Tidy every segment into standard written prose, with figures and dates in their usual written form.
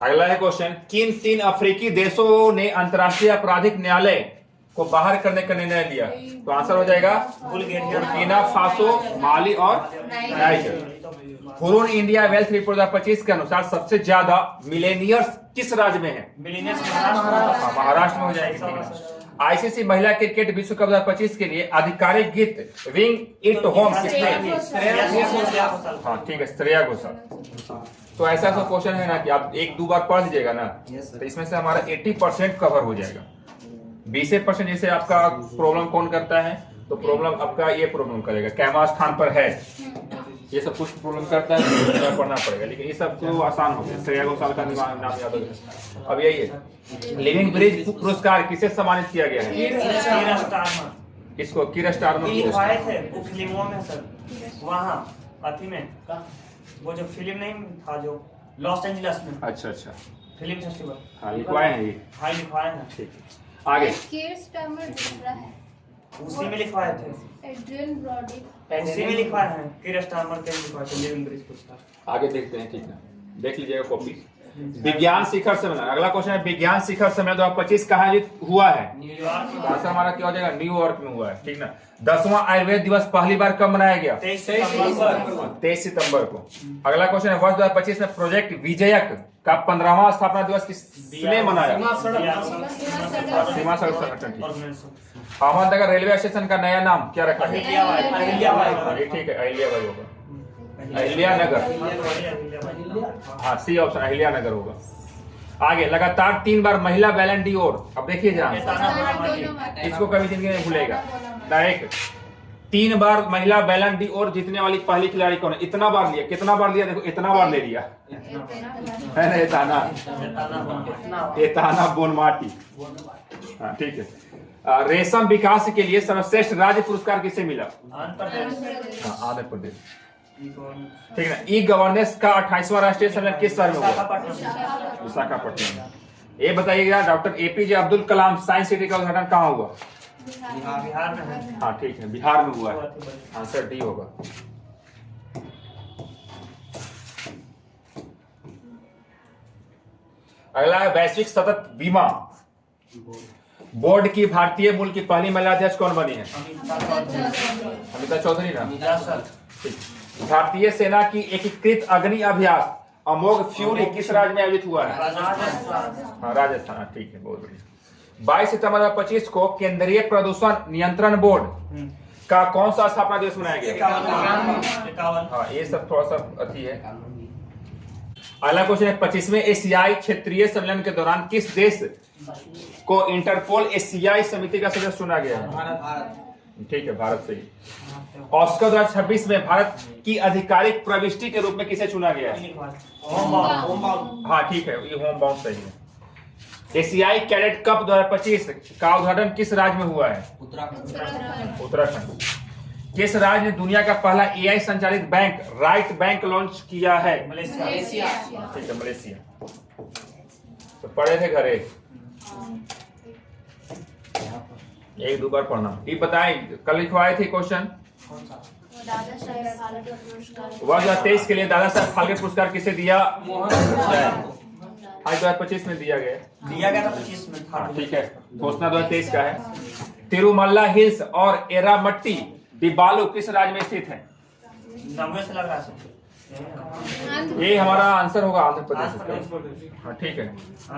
अगला है क्वेश्चन, किन 3 अफ्रीकी देशों ने अंतर्राष्ट्रीय आपराधिक न्यायालय को बाहर करने का निर्णय लिया? तो आंसर हो जाएगा बुर्किना फासो, माली और niger. Hurun India wealth report 2025 के अनुसार सबसे ज्यादा मिलेनियर्स किस राज्य में है? महाराष्ट्र में हो जाएगी। आईसीसी महिला क्रिकेट विश्व कप 2025 के लिए आधिकारिक गीत विंग इट होम किसने? हाँ ठीक है, श्रेया घोषाल। तो ऐसा क्वेश्चन है ना कि आप 1-2 बार पढ़ लीजिएगा ना, तो इसमें से हमारा 80% कवर हो जाएगा। 20% जैसे आपका प्रॉब्लम कौन करता है, तो प्रॉब्लम आपका ये प्रॉब्लम करेगा कैमा स्थान पर है, ये सब कुछ प्रॉब्लम करता है, पढ़ना पड़ेगा। लेकिन ये सब तो आसान हो गया। श्रेया घोषाल का नाम याद हो गया। अब यही है, लिविंग ब्रिज पुरस्कार किसे सम्मानित किया गया है? किसको? कीरा स्टारमर थे फिल्मों में सर, वहाँ अथी में वो जो फिल्म नहीं था जो लॉस एंजलिस में। अच्छा फिल्म फेस्टिवल। हाँ लिखवाए हैं ये। हाँ लिखवाए हैं। ठीक है, आगे कीर स्टारमर दूसरा है, उसी में लिखवाए थे। एड्रियन ब्रॉडी उसी में लिखवाए हैं, कीर स्टारमर के लिखवाए थे लिविंग ब्रिज पुरस्कार। आगे देखते हैं। ठीक है, देख लीजिएगा कॉपी। विज्ञान शिखर सम्मेलन, अगला क्वेश्चन है, विज्ञान शिखर सम्मेलन 2025 कहाँ आयोजित हुआ है? आंसर हमारा क्या हो जाएगा? न्यूयॉर्क में हुआ है। ठीक ना। 10वां आयुर्वेद दिवस पहली बार कब मनाया गया? 23 सितंबर को। अगला क्वेश्चन है, वर्ष 2025 में प्रोजेक्ट विजयक का 15वां स्थापना दिवस किसने मनाया? सीमा सड़क संगठन। अहमदनगर रेलवे स्टेशन का नया नाम क्या रखा है? ठीक है, अहिल्याबाई होगा, अहिल्या नगर। हाँ सी ऑप्शन, अहिल्या नगर होगा। आगे, लगातार 3 बार महिला बैलन डी और, अब देखिए जरा, इसको कभी जिंदगी में भूलेगा। डायरेक्ट 3 बार महिला बैलन डी और जीतने वाली पहली खिलाड़ी कौन है? इतना बार लिया, कितना बार लिया? देखो इतना बार ले लिया है ना, एताना बोनमाटी। हाँ ठीक है। रेशम विकास के लिए सर्वश्रेष्ठ राज्य पुरस्कार किसे मिला? आंध्र प्रदेश। ठीक है ना। ई गवर्नेंस का 28वां राष्ट्रीय सम्मेलन किस शहर में हुआ? विशाखापट्टनम। ये बताइएगा, doctor APJ Abdul Kalam science city का उद्घाटन कहाँ हुआ? बिहार में है। हाँ ठीक है, बिहार में हुआ है। आंसर डी होगा। अगला है, वैश्विक सतत बीमा बोर्ड की भारतीय मूल की पहली महिला अध्यक्ष कौन बनी है? अमिता चौधरी ना। भारतीय सेना की एकीकृत अग्नि अभ्यास अमोघ फ्यूरी किस राज्य में आयोजित हुआ है? हाँ राजस्थान। ठीक है, बहुत बढ़िया। 22 सितंबर 2025 को केंद्रीय प्रदूषण नियंत्रण बोर्ड का कौन सा स्थापना दिवस मनाया गया? 51। हाँ ये सब थोड़ा सा अति है। अगला क्वेश्चन है, 25वें एशियाई क्षेत्रीय सम्मेलन के दौरान किस देश को इंटरपोल एशियाई समिति का सदस्य चुना गया है? ठीक है, भारत से ही। ऑस्कर 2026 में भारत की आधिकारिक प्रविष्टि के रूप में किसे चुना गया है? हाँ ठीक है, ये होम बाउंड सही है। एशियाई कैडेट कप 2025 का उद्घाटन किस राज्य में हुआ है? उत्तराखंड। किस राज्य ने दुनिया का पहला एआई संचालित बैंक राइट बैंक लॉन्च किया है? मलेशिया। ठीक है, मलेशिया। तो पढ़े थे घरे, 1-2 बार पढ़ना। ये बताएं, कल लिखवाए थे क्वेश्चन, वर्ष 2023 के लिए दादा साहब फाल्के पुरस्कार किसे दिया? आज 2025 में दिया गया था 25 में था। ठीक है, घोषणा 2023 का है। तिरुमल्ला हिल्स और एरामट्टी डिबालू किस राज्य में स्थित है? नाम से लग रहा है ये हमारा आंसर होगा आंध्र प्रदेश। हाँ ठीक है।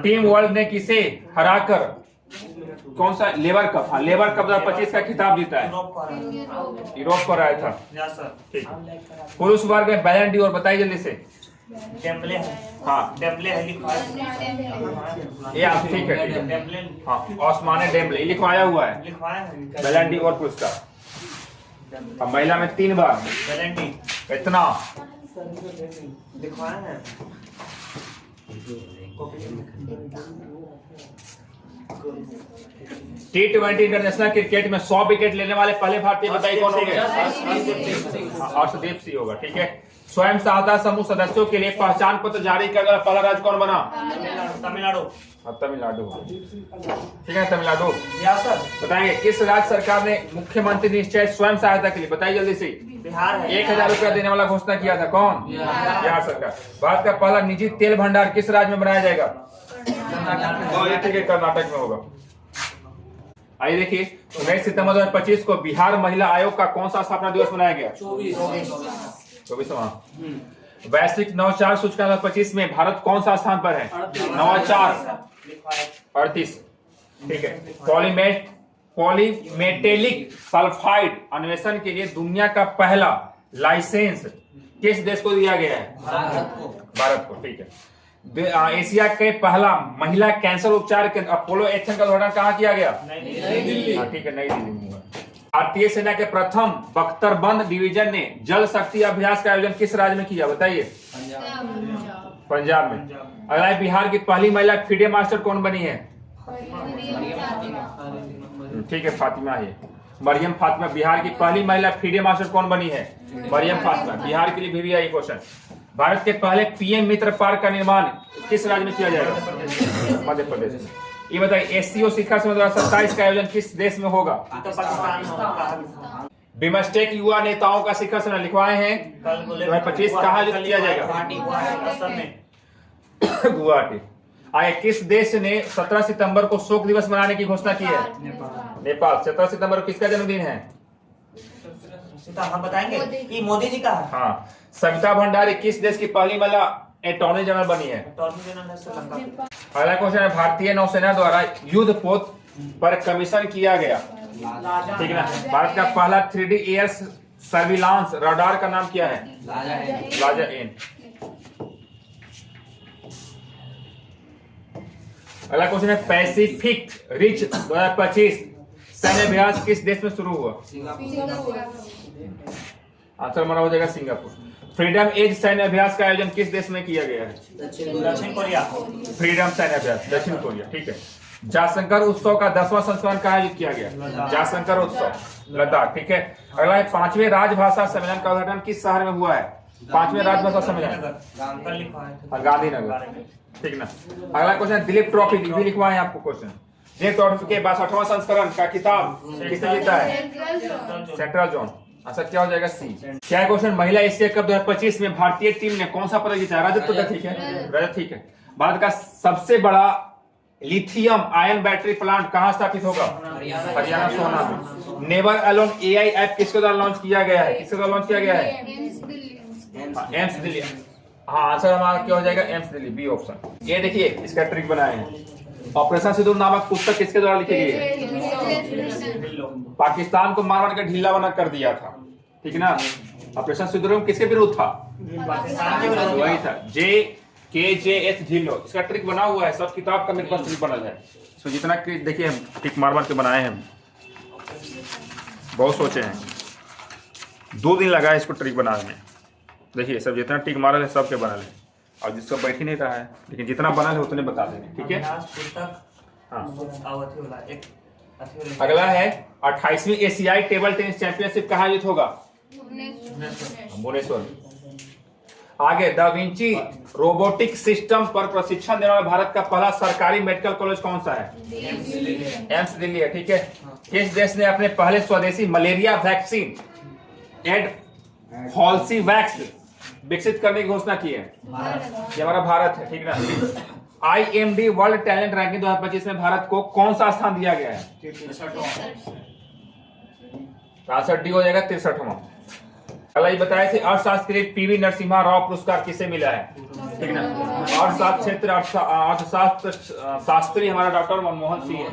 टीम वर्ल्ड ने किसे हराकर कौन सा लेबर कप, हाँ लेबर कप 2025 का खिताब जीता है? यूरोप पर आया था। ठीक। पुरुष वर्ग में बैलन डी और बताइए जल्दी से। डेम्बले है। हाँ डेम्बले है लिखवाया। ये आप ठीक है। डेम्बले। हाँ ऑस्माने डेम्बले लिखवाया हुआ है। लिखवाया है बैलन डी और पुरस्कार। अब महिला में 3 बार बैलन डी। इतना लिखवाया है। T20 इंटरनेशनल क्रिकेट में 100 विकेट लेने वाले पहले भारतीय बताइए कौन होंगे? अर्शदीप सिंह होगा। ठीक है। स्वयं सहायता समूह सदस्यों के लिए पहचान पत्र जारी करने वाला पहला राज्य कौन बना? तमिलनाडु। तमिलनाडु। ठीक है, तमिलनाडु। या सर बताएंगे किस राज्य सरकार ने मुख्यमंत्री निश्चय स्वयं सहायता के लिए, बताइए जल्दी से। बिहार है। 1000 रुपया देने वाला घोषणा किया था कौन? बिहार सरकार। भारत का पहला निजी तेल भंडार किस राज्य में बनाया जाएगा? ये ठीक है, कर्नाटक में होगा। आइए देखिए, 19 सितंबर 2025 को बिहार महिला आयोग का कौन सा स्थापना दिवस मनाया गया? 24वां। वैश्विक नवाचार सूचकांक 2025 में भारत कौन सा स्थान पर है? नवाचार 38। ठीक है। पॉलीमेटेलिक सल्फाइड अन्वेषण के लिए दुनिया का पहला लाइसेंस किस देश को दिया गया है? भारत को। ठीक है। एशिया के पहला महिला कैंसर उपचार केंद्र अपोलो एक्शन का उद्घाटन कहाँ किया गया? नई दिल्ली। ठीक है, नई दिल्ली में हुआ। भारतीय सेना के प्रथम बख्तरबंद डिवीजन ने जल शक्ति अभ्यास का आयोजन किस राज्य में किया? बताइए। पंजाब में। अगला है, बिहार की पहली महिला फीडे मास्टर कौन बनी है? ठीक है, फातिमा है। मरियम फातिमा। बिहार की पहली महिला फीडे मास्टर कौन बनी है? मरियम फातिमा। बिहार के लिए भी है ये क्वेश्चन। भारत के पहले पीएम मित्र पार्क का निर्माण किस राज्य में किया जाएगा? मध्य प्रदेश में। ये बताइए, एससीओ शिखर सम्मेलन 2027 का आयोजन किस देश में होगा? पाकिस्तान। बिमस्टेक युवा नेताओं का शिखर सम्मेलन लिखवाए हैं 2025 कहाँ आयोजित किया जाएगा? गुवाहाटी। आगे, किस देश ने 17 सितंबर को शोक दिवस मनाने की घोषणा की है? नेपाल। 17 सितंबर को किसका जन्मदिन है? हम बताएंगे कि मोदी जी का है। हाँ। सविता भंडारी किस देश की पहली महिला अटॉर्नी जनरल बनी है? अगला क्वेश्चन है, भारतीय नौसेना द्वारा युद्ध पोत पर कमीशन किया गया, ठीक है ना, भारत का पहला 3D एयर सर्विलांस रडार का नाम क्या है? लाजा एन। अगला क्वेश्चन है, पैसिफिक रिच 2025 सैन्य अभ्यास किस देश में शुरू हुआ? आंसर हमारा हो जाएगा सिंगापुर। फ्रीडम एज सैन्य अभ्यास का आयोजन किस देश में किया गया है? दक्षिण कोरिया। फ्रीडम सैन्य अभ्यास दक्षिण कोरिया। ठीक है। जाशंकर उत्सव का 10वां संस्करण कहाँ आयोजित किया गया? जाशंकर उत्सव, लद्दाख। ठीक है। अगला है, 5वें राजभाषा सम्मेलन का उद्घाटन किस शहर में हुआ है? 5वें राजभाषा सम्मेलन गांधीनगर। ठीक ना। अगला क्वेश्चन, दिलीप ट्रॉफी भी लिखवाए आपको क्वेश्चन। दिलीप ट्रॉफी के 62वां संस्करण का खिताब किसने जीता है? Central zone. आंसर क्या हो जाएगा? सी। क्या क्वेश्चन, महिला एशिया कप 2025 में भारतीय टीम ने कौन सा पदक जीता है? रजत पदक। ठीक है, रजत। ठीक है। भारत का सबसे बड़ा लिथियम आयन बैटरी प्लांट कहाँ स्थापित होगा? हरियाणा सोना में। नेवर अलोन एआई ऐप किसके द्वारा लॉन्च किया गया है? किसके द्वारा लॉन्च किया गया है? एम्स दिल्ली। हाँ, आंसर हमारा क्या हो जाएगा? AIIMS Delhi, B option. ये देखिए, इसका ट्रिक बनाए हैं। ऑपरेशन सिंदूर नामक पुस्तक किसके द्वारा लिखी गई है? पाकिस्तान को मार मार के ढीला बना कर दिया था, ठीक ना। ऑपरेशन सिंदूर में किसके विरुद्ध था? वही था, JKJS ढिल्लो। इसका ट्रिक बना हुआ है, सब किताब का मेरे पास ट्रिक बनल है। तो जितना देखिए हम ट्रिक मार मार के बनाए हैं, बहुत सोचे हैं, 2 दिन लगा है इसको ट्रिक बनाने में। देखिए सब जितना ट्रिक मारल है सबके बनल है, और जिसको बैठ ही नहीं रहा है, लेकिन जितना बनल है उतने बता देंगे। ठीक है। हाँ। अगला है, 28वीं एशियाई टेबल टेनिस चैंपियनशिप कहाँ आयोजित होगा? भुवनेश्वर। आगे, दा विंची रोबोटिक सिस्टम पर प्रशिक्षण देने वाला भारत का पहला सरकारी मेडिकल कॉलेज कौन सा है? एम्स दिल्ली है। ठीक है। किस देश ने अपने पहले स्वदेशी मलेरिया वैक्सीन एडहॉल्सीवैक्स विकसित करने की घोषणा की है? ये हमारा भारत है। ठीक ना। IMD वर्ल्ड टैलेंट रैंकिंग 2025 में भारत को कौन सा स्थान दिया गया है? 63 हो जाएगा, 63वां। अगला ये बताया थे, अर्थशास्त्र के लिए PV नरसिम्हा राव पुरस्कार किसे मिला है? ठीक ना। अर्थशास्त्र क्षेत्र अर्थशास्त्र शास्त्री हमारा डॉक्टर मनमोहन सिंह,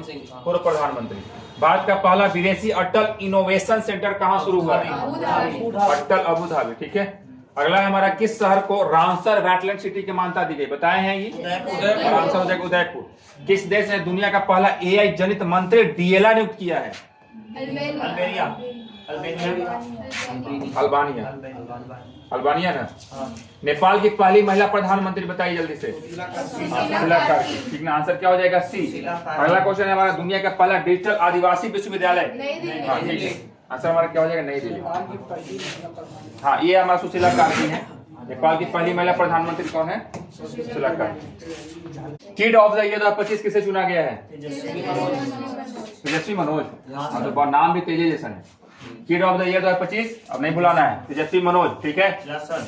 पूर्व प्रधानमंत्री। भारत का पहला विदेशी अटल इनोवेशन सेंटर कहाँ शुरू हुआ? अटल अबू धाबी। ठीक है। अगला है हमारा, किस शहर को रामसर वेटलैंड सिटी की मान्यता दी गई? बताए हैं ये रामसर हो जाएगा उदयपुर। किस देश ने दुनिया का पहला AI जनित मंत्री DLR नियुक्त किया है? अल्बानिया ना। नेपाल की पहली महिला प्रधानमंत्री बताइए जल्दी से। ठीक ना। आंसर क्या हो जाएगा? सी। अगला क्वेश्चन है हमारा, दुनिया का पहला डिजिटल आदिवासी विश्वविद्यालय? हाँ, ठीक है। आंसर हमारा क्या हो जाएगा? नई दिल्ली। हाँ, ये हमारा सुशीला कार्की है। नेपाल की पहली महिला प्रधानमंत्री कौन है? Sushila Karki. Kid of the year 2025 किसे चुना गया है? तेजस्वी मनोज। तो नाम भी तेजे जैसा है। किड ऑफ द ईयर 2025, अब नहीं भुलाना है, तेजस्वी मनोज, ठीक है। Yes, sir.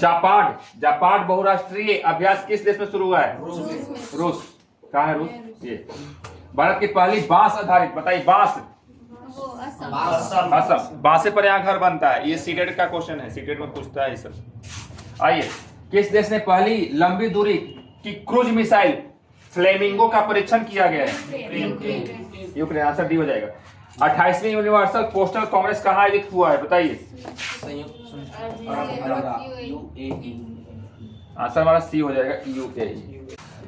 जापाड बहुराष्ट्रीय अभ्यास किस देश में शुरू हुआ है? रूस। कहाँ है रूस? ये। भारत की पहली बांस आधारित, बताइए बांस। वो असम। असम। बांसे पर यहाँ घर बनता है, ये सीटेट का क्वेश्चन है, सीटेट में पूछता है ये सब। आइए, किस देश ने पहली लंबी दूरी की क्रूज मिसाइल फ्लेमिंगो का परीक्षण किया गया है? यूक्रेन। आंसर डी हो जाएगा। 28वीं यूनिवर्सल पोस्टल कांग्रेस कहाँ आयोजित हुआ है, बताइए। आंसर हमारा सी हो जाएगा, यूएई।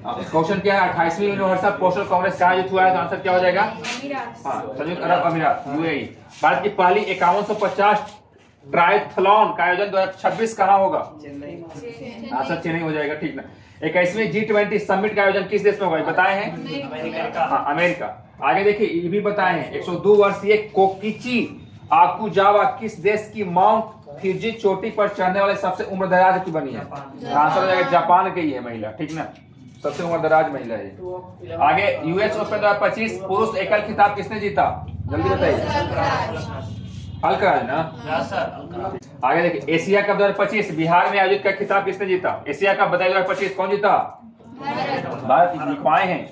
क्वेश्चन क्या है? 28वीं यूनिवर्सल पोस्टल कांग्रेस कहाँ आयोजित हुआ है, तो आंसर क्या हो जाएगा? हाँ, संयुक्त अरब अमीरात, यूएई। भारत की पहली 5150 ट्रायथलॉन का आयोजन 2026 कहाँ होगा? आंसर चेन्नई हो जाएगा, ठीक ना। 21वीं G20 समिट का आयोजन किस देश में होगा, बताए हैं? हाँ, अमेरिका। आगे देखिए, ये भी बताए हैं, 102 वर्षीय कोकिची आकुजावा किस देश की माउंट फ्यूजी चोटी पर चढ़ने वाले सबसे उम्रदराज की बनी है? आंसर हो जाएगा जापान की है महिला, ठीक ना, सबसे उम्रदराज महिला है। आगे यूएस ओपन 2025 पुरुष एकल खिताब किसने जीता, जल्दी बताइए। अल्कराज ना। आगे देखिए, एशिया कप 2025 बिहार में आयोजित का खिताब किसने जीता? एशिया कप बताइए 2025 कौन जीता? भारत। लिखवाए हैं,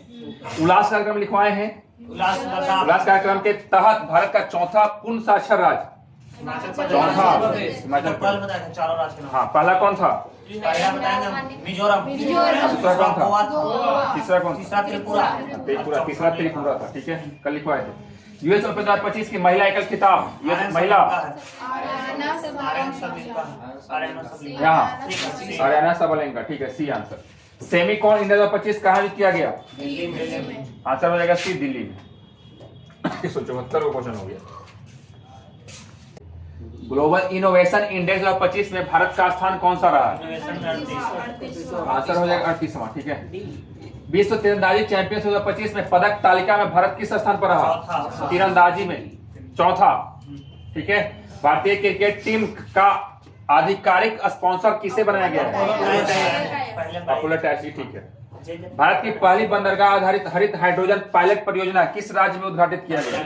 उल्लास कार्यक्रम लिखवाए हैं। उल्लास कार्यक्रम के तहत भारत का चौथा पूर्ण साक्षर राज्य, चौथा हिमाचल प्रदेश। हाँ, पहला कौन था? मिजोरम। दूसरा कौन था? तीसरा कौन? तीसरा त्रिपुरा था, ठीक है, कल लिखवाए थे। यूएस ओपन 2025 की महिला एकल खिताब, महिला यहाँ आर्याना सबलेंका, ठीक है, सी आंसर। सेमीकॉन इंडिया 2025 कहाँ किया गया? आंसर हो जाएगा सी, दिल्ली में। 174 को क्वेश्चन हो गया। ग्लोबल इनोवेशन इंडेक्स 2025 में भारत का स्थान कौन सा रहा है? आंसर हो जाएगा 38वां, ठीक है। विश्व तीरंदाजी चैंपियंस 2025 में पदक तालिका में भारत किस स्थान पर रहा? तीरंदाजी में चौथा, ठीक है। भारतीय क्रिकेट टीम का आधिकारिक स्पॉन्सर किसे बनाया गया है? अपोलो टायर्स, ठीक है। भारत की पहली बंदरगाह आधारित हरित हाइड्रोजन पायलट परियोजना किस राज्य में उद्घाटित किया गया?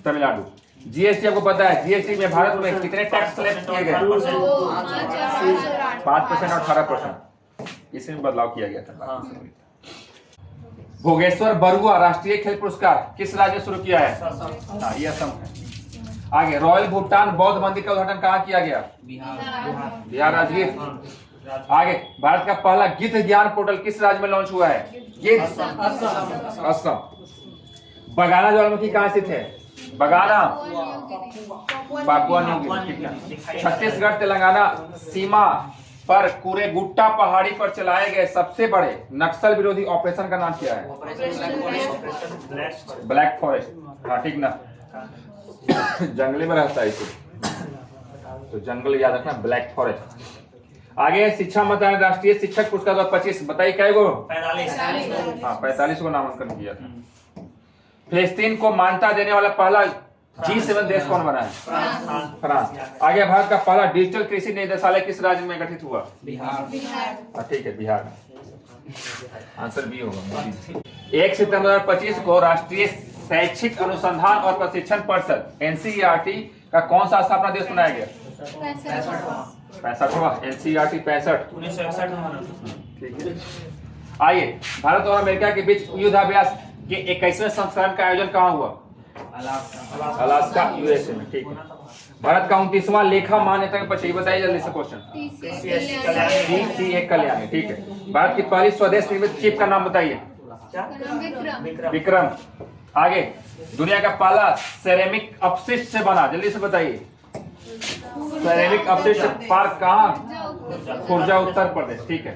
तमिलनाडु। जीएसटी आपको पता है, जीएसटी में भारत में कितने टैक्स कलेक्ट किए गए? 5% और 18%, इसमें बदलाव किया गया था। भोगेश्वर बरुआ राष्ट्रीय खेल पुरस्कार किस राज्य शुरू किया है? ये असम है। आगे, रॉयल भूटान बौद्ध मंदिर का उद्घाटन कहाँ किया गया? बिहार राजगीर। आगे, भारत का पहला गिद्ध ज्ञान पोर्टल किस राज्य में लॉन्च हुआ है? असम। बगाना ज्वालामुखी कहाँ स्थित है? Bagana, Papua New Guinea. Chhattisgarh Telangana सीमा पर कुरेगुट्टा पहाड़ी पर चलाए गए सबसे बड़े नक्सल विरोधी ऑपरेशन का नाम क्या है? Black forest. हाँ, ठीक ना, जंगली में रहता है इसे, तो जंगल याद रखना, ब्लैक फॉरेस्ट। आगे, शिक्षा मंत्रालय राष्ट्रीय शिक्षक पुरस्कार 2025 बताइए क्या गो? 45। हाँ, 45 को नामांकन किया था। फिलिस्तीन को मान्यता देने वाला पहला G7 देश कौन बना है? फ्रांस। आगे, भारत का पहला डिजिटल कृषि निदेशालय किस राज्य में गठित हुआ? बिहार। ठीक है, बिहार में। आंसर बी होगा। 1 सितंबर 2025 को राष्ट्रीय शैक्षिक अनुसंधान और प्रशिक्षण परिषद NCERT का कौन सा स्थापना दिवस मनाया गया? 65वां। NCERT 65, 1961। ठीक है। आइए, भारत और अमेरिका के बीच युद्धाभ्यास के 21वें संस्करण का आयोजन कहाँ हुआ? अलास्का, यूएसए में, ठीक है। भारत का 29वां लेखा मान्यता के पत्र, बताइए जल्दी से क्वेश्चन। TCA कल्याणी, ठीक है। भारत की पहली स्वदेश निर्मित चिप का नाम बताइए। विक्रम। आगे, दुनिया का पहला सेरेमिक अपशिष्ट से बना, जल्दी से बताइए। सेरेमिक अपशिष्ट पार्क कहाँ? खुर्जा, उत्तर प्रदेश, ठीक है।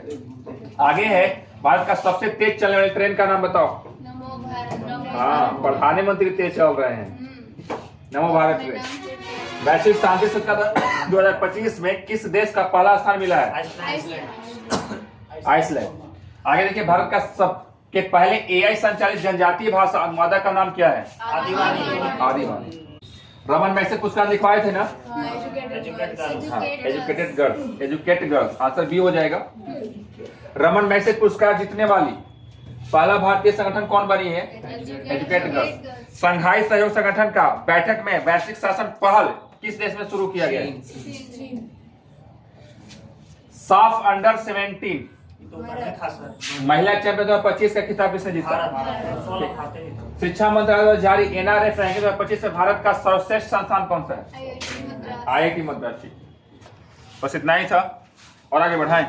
आगे है, भारत का सबसे तेज चलने वाली ट्रेन का नाम बताओ। हाँ, प्रधानमंत्री तेज चल रहे हैं, नमो भारत ट्रेन। वैश्विक शांति सूचकांक 2025 में किस देश का पहला स्थान मिला है? आइसलैंड। आगे देखिए, भारत का सबके पहले AI संचालित जनजातीय भाषा अनुवादक का नाम क्या है? आदिवासी। रमन मैग्सेसे पुरस्कार लिखवाए थे ना? एजुकेटेड गर्ल्स, आंसर बी हो जाएगा। रमन मैग्सेसे पुरस्कार जीतने वाली पहला भारतीय संगठन कौन बनी है? Educate girls. संघाई सहयोग संगठन का बैठक में वैश्विक शासन पहल किस देश में शुरू किया गया? साफ अंडर 17 तो पहले था सर। महिला चैंपियन 2025 का खिताब किसने जीता? भारत 16 खाते हैं। शिक्षा मंत्रालय द्वारा जारी एनआरएफ रैंकिंग 2025 में भारत का सर्वश्रेष्ठ संस्थान कौन सा है? IIT मद्रास। IIT मद्रास। बस इतना ही था और आगे बढ़ाएं।